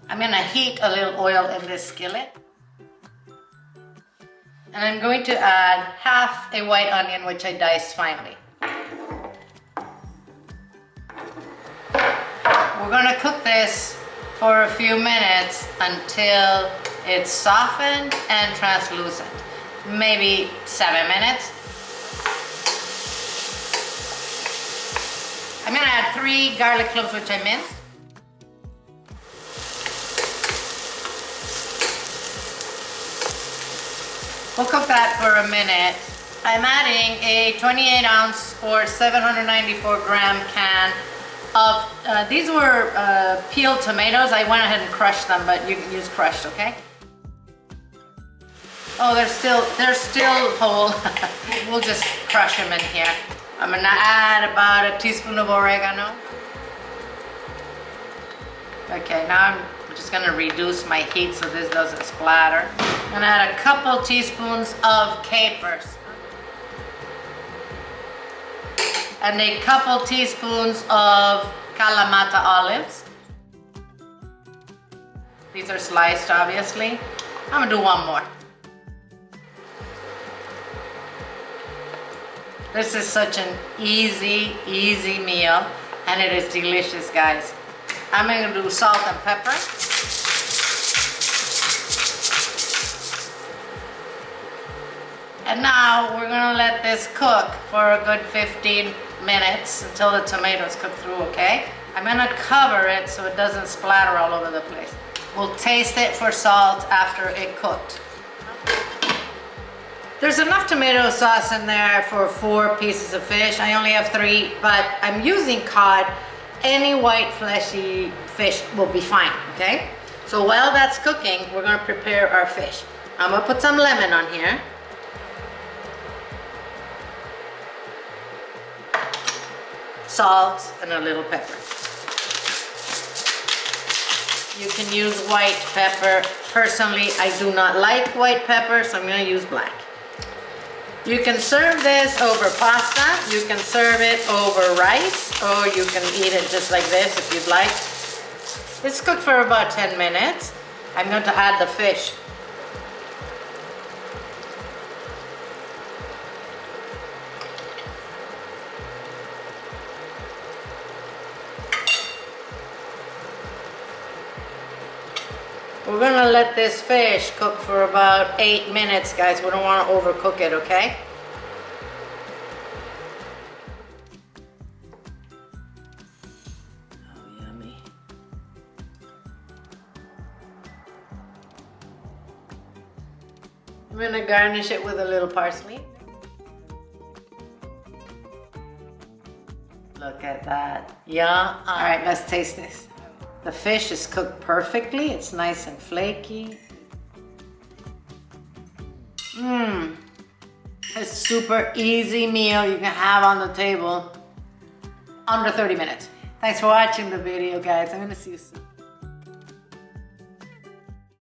I'm gonna heat a little oil in this skillet. And I'm going to add half a white onion, which I diced finely. We're gonna cook this for a few minutes until it's softened and translucent. Maybe 7 minutes. I'm gonna add 3 garlic cloves, which I minced. We'll cook that for a minute. I'm adding a 28 ounce or 794 gram can of, these were peeled tomatoes. I went ahead and crushed them, but you can use crushed, okay? Oh, they're still whole. We'll just crush them in here. I'm gonna add about a teaspoon of oregano. Okay, now I'm just gonna reduce my heat so this doesn't splatter. I'm gonna add a couple teaspoons of capers. And a couple teaspoons of Kalamata olives. These are sliced, obviously. I'm gonna do one more. This is such an easy meal, and it is delicious, guys. I'm gonna do salt and pepper. And now we're gonna let this cook for a good 15 minutes until the tomatoes cook through, okay? I'm gonna cover it so it doesn't splatter all over the place. We'll taste it for salt after it cooked. There's enough tomato sauce in there for 4 pieces of fish. I only have 3, but I'm using cod. Any white fleshy fish will be fine, okay? So while that's cooking, we're gonna prepare our fish. I'm gonna put some lemon on here. Salt and a little pepper. You can use white pepper. Personally, I do not like white pepper, so I'm gonna use black. You can serve this over pasta, you can serve it over rice, or you can eat it just like this if you'd like. It's cooked for about 10 minutes. I'm going to add the fish. We're gonna let this fish cook for about 8 minutes, guys. We don't want to overcook it, okay? Oh, yummy. I'm gonna garnish it with a little parsley. Look at that. Yeah. All right, let's taste this. The fish is cooked perfectly. It's nice and flaky. It's a super easy meal you can have on the table. Under 30 minutes. Thanks for watching the video, guys. I'm gonna see you soon.